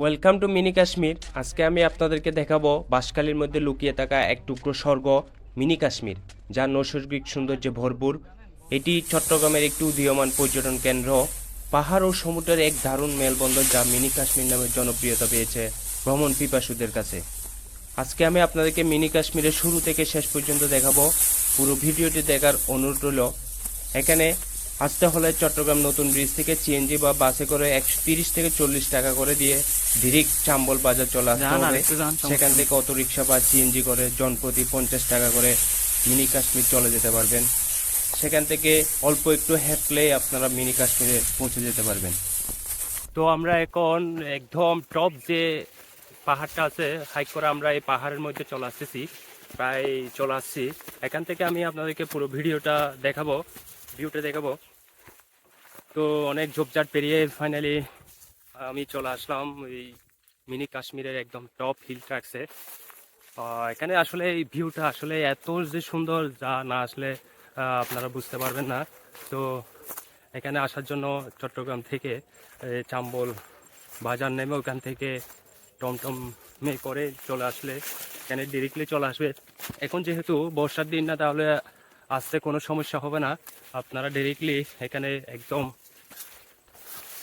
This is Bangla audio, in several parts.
Welcome to mini Kashmir. আজকে আমি আপনাদেরকে দেখাবো বাঁশখালীর মধ্যে লুকিয়ে থাকা এক টুকরো স্বর্গ মিনি কাশ্মীর, যা নৈসর্গিক সৌন্দর্যে ভরপুর। এটি চট্টগ্রামের একটি উদীয়মান পর্যটন কেন্দ্র, পাহাড় ও সমুদ্রের এক দারুণ মেলবন্ধন, যা মিনি কাশ্মীর নামে জনপ্রিয়তা পেয়েছে ভ্রমণ পিপাসুদের কাছে। আজকে আমি আপনাদেরকে মিনি কাশ্মীরের শুরু থেকে শেষ পর্যন্ত দেখাবো। পুরো ভিডিওটি দেখার অনুরোধ রইল। এখানে আসতে হলে চট্টগ্রাম নতুন ব্রিজ থেকে সিএনজি বা বাসে করে 130 থেকে 40 টাকা করে দিয়ে ডিরেক্ট চাম্বল বাজার চলে আসতে হবে। সেখান থেকে অটো রিক্সা বা সিএনজি করে জনপ্রতি 50 টাকা করে মিনি কাশ্মীর চলে যেতে পারবেন। সেখান থেকে অল্প একটু হাঁটলেই আপনারা মিনি কাশ্মীরে পৌঁছে যেতে পারবেন। তো আমরা এখন একদম টপ যে পাহাড়টা আছে, হাইক করে আমরা এই পাহাড়ের মধ্যে চলে আসতেছি, প্রায় চলে আসছি। এখান থেকে আমি আপনাদেরকে পুরো ভিউটা দেখাবো। তো অনেক ঝোপঝাড় পেরিয়ে ফাইনালি আমি চলে আসলাম এই মিনি কাশ্মীরের একদম টপ হিল ট্র্যাক্সে। এখানে আসলে এই ভিউটা আসলে এত যে সুন্দর, যা না আসলে আপনারা বুঝতে পারবেন না। তো এখানে আসার জন্য চট্টগ্রাম থেকে চাম্বল বাজার নেমে ওখান থেকে টমটমে করে চলে আসলে এখানে ডিরেক্টলি চলে আসবে। এখন যেহেতু বর্ষার দিন না, তাহলে আসতে কোনো সমস্যা হবে না। আপনারা ডিরেক্টলি এখানে একদম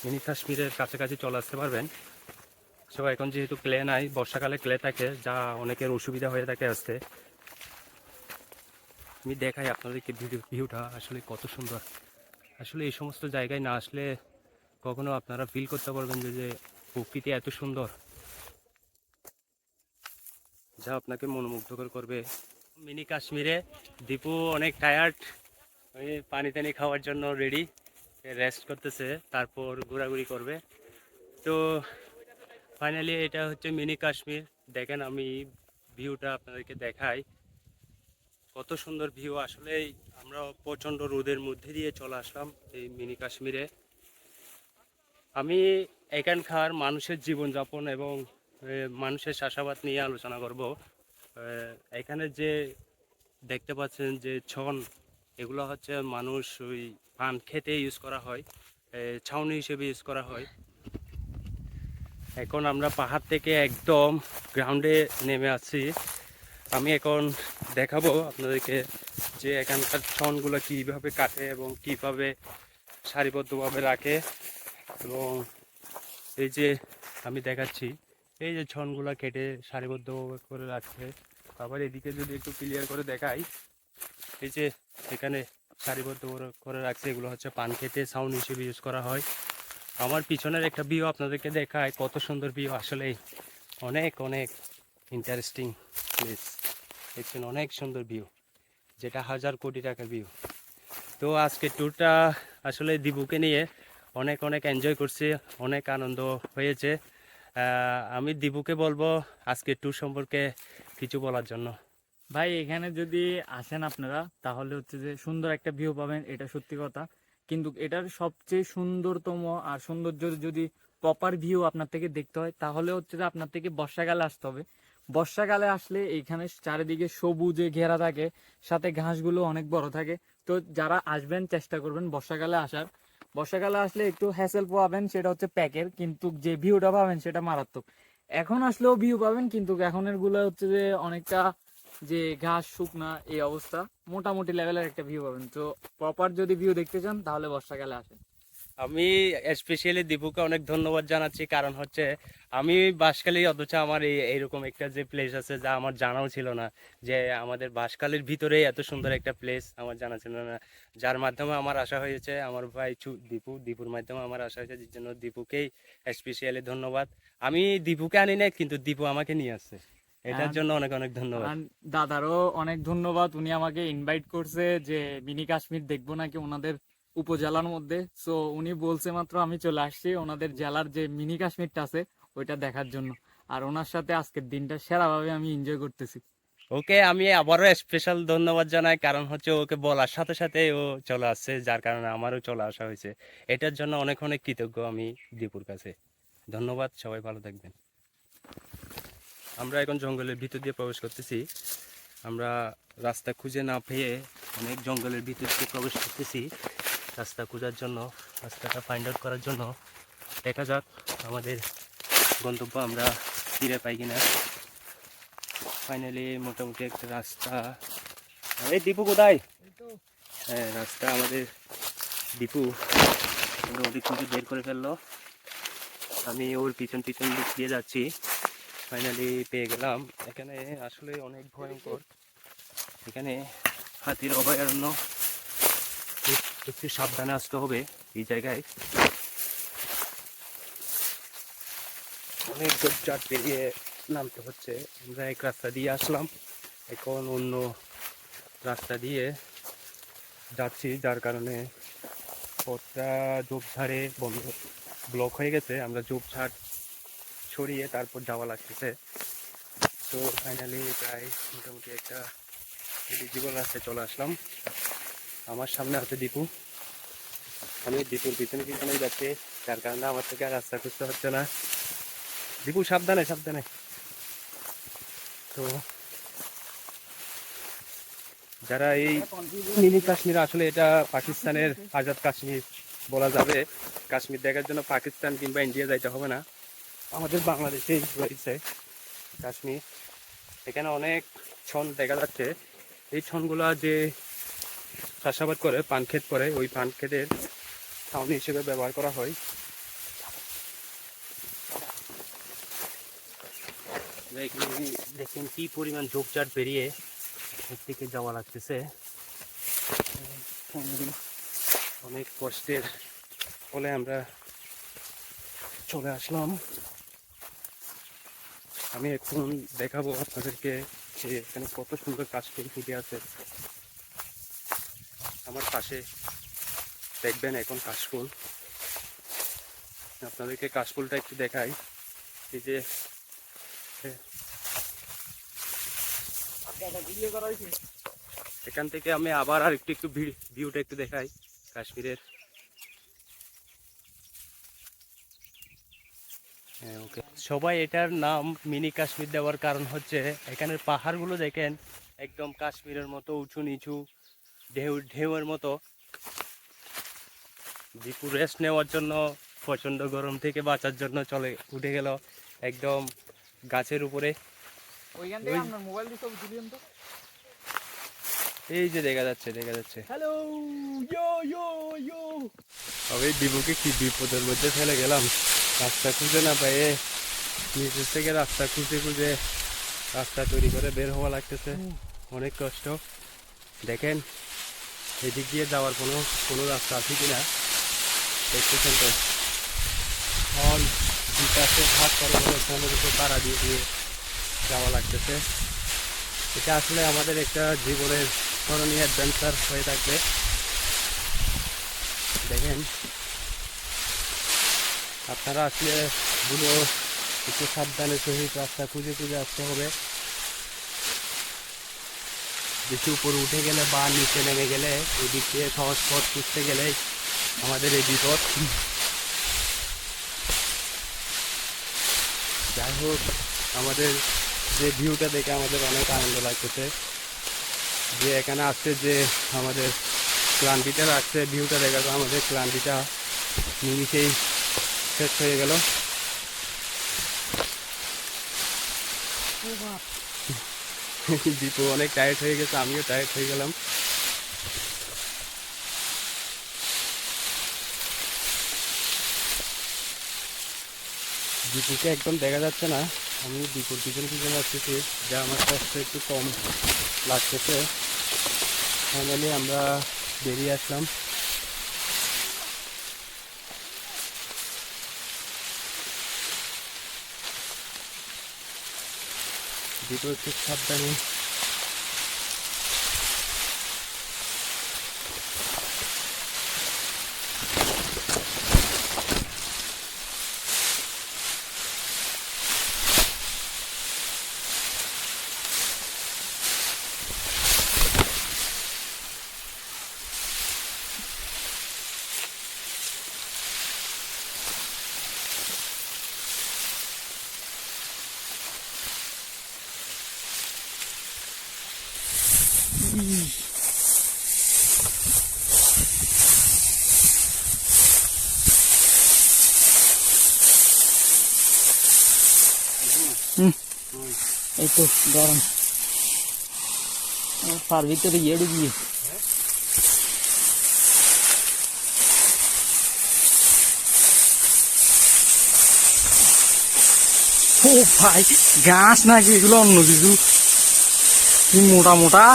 মিনি কাশ্মীরের কাছাকাছি চলে আসতে পারবেন। সো এখন যেহেতু ক্লে নাই, বর্ষাকালে ক্লে থাকে, যা অনেকের অসুবিধা হয়ে থাকে আসতে। আমি দেখাই আপনাদেরকে ভিউটা আসলে কত সুন্দর। আসলে এই সমস্ত জায়গায় না আসলে কখনো আপনারা ফিল করতে পারবেন যে প্রকৃতি এত সুন্দর, যা আপনাকে মনোমুগ্ধকর করবে। মিনি কাশ্মীরে দীপু অনেক টায়ার্ড, পানি টানি খাওয়ার জন্য রেডি, রেস্ট করতেছে, তারপর ঘোরাঘুরি করবে। তো ফাইনালি এটা হচ্ছে মিনি কাশ্মীর। দেখেন, আমি ভিউটা আপনাদেরকে দেখাই, কত সুন্দর ভিউ। আসলেই আমরা প্রচণ্ড রোদের মধ্যে দিয়ে চলে আসলাম এই মিনি কাশ্মীরে। আমি এখানকার মানুষের জীবনযাপন এবং মানুষের চাষাবাদ নিয়ে আলোচনা করব। এখানে যে দেখতে পাচ্ছেন যে ছন, এগুলো হচ্ছে মানুষ ওই পান খেতে ইউজ করা হয়, ছাউনি হিসেবে ইউজ করা হয়। এখন আমরা পাহাড় থেকে একদম গ্রাউন্ডে নেমে আছি। আমি এখন দেখাবো আপনাদেরকে যে এখানকার ছনগুলো কীভাবে কাটে এবং কীভাবে সারিবদ্ধভাবে রাখে। এবং এই যে আমি দেখাচ্ছি, এই যে ছনগুলো কেটে সারিবদ্ধভাবে করে রাখছে। আবার এদিকে যদি একটু ক্লিয়ার করে দেখাই, এই যে এখানে সারিবদ্ধ করে রাখছে, এগুলো হচ্ছে পান খেতে ছাউনি হিসেবে ইউজ করা হয়। আমার পিছনের একটা ভিউ আপনাদেরকে দেখায়, কত সুন্দর ভিউ। আসলেই অনেক অনেক ইন্টারেস্টিং প্লেস। দেখছেন, অনেক সুন্দর ভিউ, যেটা 1000 কোটি টাকার ভিউ। তো আজকে ট্যুরটা আসলে দিবুকে নিয়ে অনেক অনেক এনজয় করছি, অনেক আনন্দ হয়েছে। আমি দিবুকে বলবো আজকে ট্যুর সম্পর্কে কিছু বলার জন্য। ভাই, এখানে যদি আসেন আপনারা, তাহলে হচ্ছে যে সুন্দর একটা ভিউ পাবেন, এটা সত্যি কথা। কিন্তু এটার সবচেয়ে সুন্দরতম আর সৌন্দর্য যদি প্রপার ভিউ আপনার থেকে দেখতে হয়, তাহলে হচ্ছে যে আপনার থেকে বর্ষাকালে আসতে হবে। বর্ষাকালে আসলে এখানে চারিদিকে সবুজে ঘেরা থাকে, সাথে ঘাসগুলো অনেক বড় থাকে। তো যারা আসবেন চেষ্টা করবেন বর্ষাকালে আসার। বর্ষাকালে আসলে একটু হ্যাসেল পাবেন, সেটা হচ্ছে প্যাকের, কিন্তু যে ভিউটা পাবেন সেটা মারাত্মক। এখন আসলেও ভিউ পাবেন, কিন্তু এখনের গুলো হচ্ছে যে অনেকটা যে ঘাস শুকনা এই অবস্থা, মোটামুটি লেভেলের একটা ভিউ পাবেন। তো প্রপার যদি ভিউ দেখতে চান তাহলে বর্ষাকালে আসেন। আমি স্পেশালি দীপুকে অনেক ধন্যবাদ জানাচ্ছি, কারণ হচ্ছে আমি বাঁশখালী, অথচ আমার এইরকম একটা যে প্লেস আছে, যা আমার জানাও ছিল না, যে আমাদের বাঁশখালীর ভিতরেই এত সুন্দর একটা প্লেস আমার জানা ছিল না। যার মাধ্যমে আমার আসা হয়েছে, আমার ভাই দীপুর মাধ্যমে আমার আসা হয়েছে, যার জন্য দীপুকেই স্পেশালি ধন্যবাদ। আমি দীপুকে আনি না, কিন্তু দীপু আমাকে নিয়ে আসছে, এটার জন্য অনেক অনেক ধন্যবাদ। আর দাদারও অনেক ধন্যবাদ, উনি আমাকে ইনভাইট করছে যে মিনি কাশ্মীর দেখবো নাকি ওনাদের উপজেলার মধ্যে। সো উনি বলছে মাত্র আমি চলে আসছি ওনাদের জেলার যে মিনি কাশ্মীরটা আছে ওইটা দেখার জন্য। আর ওনার সাথে আজকের দিনটা সেরাভাবে আমি এনজয় করতেছি। ওকে আমি আবারও স্পেশাল ধন্যবাদ জানাই, কারণ হচ্ছে ওকে বলার সাথে সাথে ও চলে আসছে, যার কারণে আমারও চলে আসা হয়েছে। এটার জন্য অনেক অনেক কৃতজ্ঞ আমি দীপুর কাছে। ধন্যবাদ, সবাই ভালো থাকবেন। আমরা এখন জঙ্গলের ভিতর দিয়ে প্রবেশ করতেছি। আমরা রাস্তা খুঁজে না পেয়ে অনেক জঙ্গলের ভিতর দিয়ে প্রবেশ করতেছি রাস্তা খোঁজার জন্য, রাস্তাটা ফাইন্ড আউট করার জন্য। দেখা যাক আমাদের গন্তব্য আমরা ফিরে পাই কিনা। ফাইনালি মোটামুটি একটা রাস্তা। এই দীপু কোথায়? হ্যাঁ, রাস্তা আমাদের দীপু মোটামুটি খুঁজে বের করে ফেললো। আমি ওর পিছন পিছন দিক দিয়ে যাচ্ছি। ফাইনালি পেয়ে গেলাম। এখানে আসলে অনেক ভয়ঙ্কর। এখানে হাতির অভয়ারণ্য, একটু সাবধানে আসতে হবে এই জায়গায়। অনেক ঝোপঝাড় পেরিয়ে নামতে হচ্ছে। আমরা এক রাস্তা দিয়ে আসলাম, এখন অন্য রাস্তা দিয়ে যাচ্ছি, যার কারণে পথটা ঝোপঝাড়ে বন্ধ ব্লক হয়ে গেছে। আমরা ঝোপঝাড় সরিয়ে তারপর যাওয়া লাগতেছে। তো ফাইনালি প্রায় মোটামুটি একটা জীবন রাস্তায় চলে আসলাম। আমার সামনে আছে দীপু, আমি দীপুর পিছনে পিছনেই যাচ্ছি, যার কারণে আমার থেকে আর রাস্তা খুঁজতে হচ্ছে না। দীপু সাবধানে সাবধানে। তো যারা এই মিনি কাশ্মীর, আসলে এটা পাকিস্তানের আজাদ কাশ্মীর বলা যাবে। কাশ্মীর দেখার জন্য পাকিস্তান কিংবা ইন্ডিয়া যাইতে হবে না, আমাদের বাংলাদেশেই রয়েছে কাশ্মীর। এখানে অনেক ছন দেখা যাচ্ছে। এই ছনগুলা যে চাষাবাদ করে, পান ক্ষেত করে, ওই পান ক্ষেতের ছাউনি হিসেবে ব্যবহার করা হয়। দেখুন কি পরিমাণ ঝোপঝাড় পেরিয়ে দিকে যাওয়া লাগতেছে। অনেক কষ্টের ফলে আমরা চলে আসলাম। আমি এখন দেখাবো আপনাদেরকে যে এখানে কত সুন্দর কাশফুল ফুটে আছে। আমার পাশে দেখবেন এখন কাশফুল। আপনাদেরকে কাশফুলটা একটু দেখাই। এই যে এখান থেকে আমি আবার আর একটু একটু ভিউটা একটু দেখাই কাশ্মীরের। হ্যাঁ, ওকে। সবাই এটার নাম মিনি কাশ্মীর দেওয়ার কারণ হচ্ছে এখানের পাহাড়গুলো দেখেন, একদম কাশ্মীরের মতো উঁচু নিচু, ঢেউয়ের মতো। দীপু রেস্ট নেওয়ার জন্য, প্রচণ্ড গরম থেকে বাঁচার জন্য উঠে গেল একদম গাছের উপরে। এই যে দেখা যাচ্ছে হ্যালো ইয়ো ইয়ো ইয়ো। আমি দীপুকে কি বিপদের মধ্যে ফেলে গেলাম, রাস্তা খুঁজে না পেয়ে নিচের থেকে রাস্তা খুঁজে রাস্তা তৈরি করে বের হওয়া লাগতেছে। অনেক কষ্ট। দেখেন এদিক দিয়ে যাওয়ার কোনো রাস্তা আছে কিনা দেখতেছেন তো। বিকাশে ভাগ করে ফোনের উপর তারা দিয়ে যাওয়া লাগতেছে। এটা আসলে আমাদের একটা জীবনের স্মরণীয় অ্যাডভেঞ্চার হয়ে থাকবে। দেখেন আপনারা আসলে গুলো একটু সাবধানে সহিত রাস্তা খুঁজে আসতে হবে। বেশি উপরে উঠে গেলে বা নিচে নেমে গেলে ওই দিক দিয়ে সহজ পথ খুঁজতে গেলে আমাদের এই বিপদ। যাই হোক, আমাদের যে ভিউটা দেখে আমাদের অনেক আনন্দ লাগতেছে। যে এখানে আসছে, যে আমাদের ক্লান্তিটা লাগছে, ভিউটা দেখা যায় আমাদের ক্লান্তিটা নিমিশেই শেষ হয়ে গেল। দীপু অনেক টায়ার্ড হয়ে গেছে, আমিও টায়ার্ড হয়ে গেলাম। দীপুকে একদম দেখা যাচ্ছে না, আমি দীপুর পিছনে আসতেছি, যা আমার কষ্ট একটু কম লাগতেছে। ফাইনালি আমরা বেরিয়ে আসলাম। দীপু একটু সাবধানে। এই তো গরম তার ভিতরে ইয়ে ঢুকিয়ে ও ভাই ঘাস নাকি এগুলো অন্য কিছু কি মোটা মোটা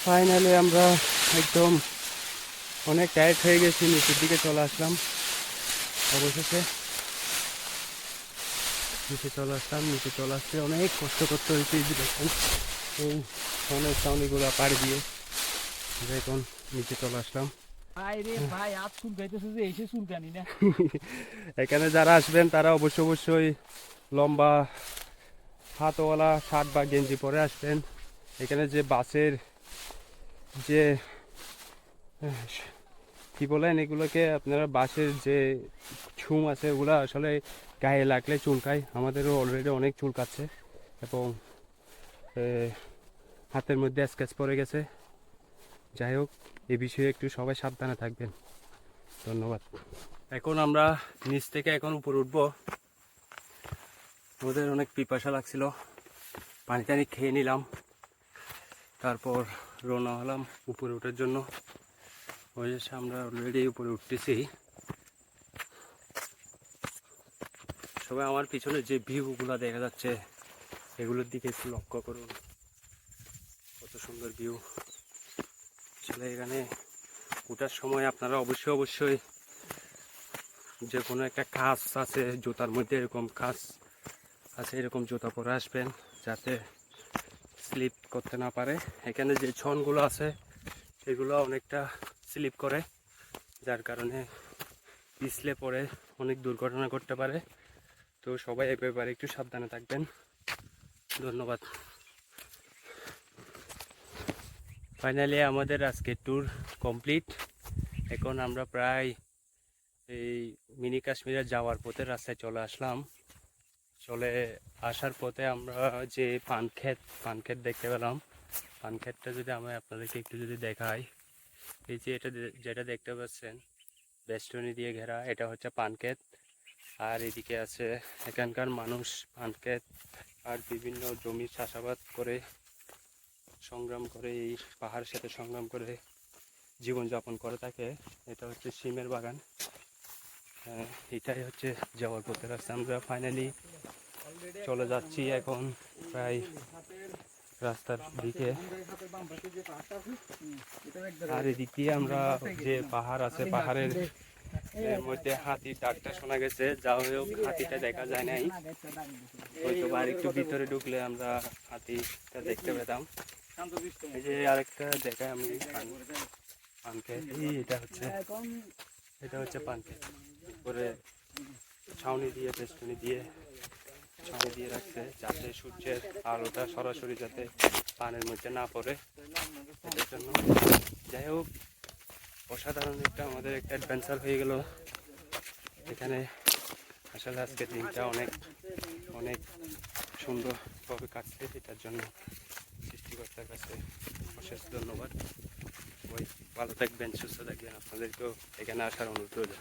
ফাইনালি আমরা একদম অনেক টায়ার্ড হয়ে গেছি, নিচের দিকে চলে আসলাম। অবশেষে নিচে চলে আসতে অনেক কষ্ট করতে হয়েছে। এই যে দেখুন এই অনেক ছাউনিগুলো পাড়ি দিয়ে এখন নিচে চলে আসলাম। ভাই রে ভাই আজ চুল গাইতেছে যে এসে চুল গানি না এখানে যারা আসবেন তারা অবশ্যই লম্বা হাতওয়ালা শার্ট বা গেঞ্জি পরে আসবেন। এখানে যে বাসের যে কি বলেন এগুলোকে আপনারা, বাসের যে ছুম আছে ওগুলো আসলে গায়ে লাগলে চুলকায়। আমাদেরও অলরেডি অনেক চুলকাচ্ছে এবং হাতের মধ্যে স্কেচ পড়ে গেছে। যাই হোক, এ বিষয়ে একটু সবাই সাবধানে থাকবেন। ধন্যবাদ। এখন আমরা নিচ থেকে এখন উপরে উঠবো। আমাদের অনেক পিপাসা লাগছিল, পানি টানি খেয়ে নিলাম, তারপর রওনা হলাম উপরে ওঠার জন্য। অবশেষে আমরা অলরেডি উপরে উঠতেছি। সবাই আমার পিছনে যে ভিউগুলো দেখা যাচ্ছে এগুলোর দিকে একটু লক্ষ্য করুন, কত সুন্দর ভিউ। আসলে এখানে ওঠার সময় আপনারা অবশ্যই যে কোনো একটা কাঁচ আছে জুতার মধ্যে, এরকম কাঁচ আছে এরকম জুতা পরে আসবেন যাতে স্লিপ করতে না পারে। এখানে যে ছনগুলো আছে সেগুলো অনেকটা স্লিপ করে, যার কারণে পিছলে পরে অনেক দুর্ঘটনা ঘটতে পারে। তো সবাই এ ব্যাপারে একটু সাবধানে থাকবেন। ধন্যবাদ। ফাইনালি আমাদের আজকে ট্যুর কমপ্লিট। এখন আমরা প্রায় এই মিনি কাশ্মীরে যাওয়ার পথে রাস্তায় চলে আসলাম। চলে আসার পথে আমরা যে পান ক্ষেত দেখতে পেলাম। পান ক্ষেতটা যদি আমি আপনাদেরকে একটু যদি দেখাই, এই যে যেটা দেখতে পাচ্ছেন বেষ্টনী দিয়ে ঘেরা, এটা হচ্ছে পান ক্ষেত। আর এদিকে আছে এখানকার মানুষ পান ক্ষেত আর বিভিন্ন জমি চাষাবাদ করে সংগ্রাম করে, এই পাহাড়ের সাথে সংগ্রাম করে জীবনযাপন করে থাকে। এটা হচ্ছে সিমের বাগান। এটাই হচ্ছে যাওয়ার পথে রাস্তা। আমরা ফাইনালি চলে যাচ্ছি এখন প্রায় রাস্তার দিকে। আর এদিক দিয়ে আমরা যে পাহাড় আছে, পাহাড়ের মধ্যে হাতির ডাকটা শোনা গেছে। যা হোক হাতিটা দেখা যায় নাই, হয়তো আর একটু ভিতরে ঢুকলে আমরা হাতিটা দেখতে পেতাম। এই যে আরেকটা দেখায় আমি পানক্ষেত, এটা হচ্ছে পানক্ষেত। উপরে ছাউনি দিয়ে বেষ্টনী দিয়ে ছাউনি দিয়ে রাখছে যাতে সূর্যের আলোটা সরাসরি যাতে পানের মধ্যে না পড়ে, এটার জন্য। যাই হোক, অসাধারণ আমাদের একটা অ্যাডভেঞ্চার হয়ে গেল এখানে। আসলে আজকের দিনটা অনেক সুন্দরভাবে কাটছে, এটার জন্য সৃষ্টিকর্তার কাছে অশেষ ধন্যবাদ। সবাই ভালো থাকবেন, সুস্থ থাকবেন। আপনাদেরকেও এখানে আসার অনুরোধ রইল।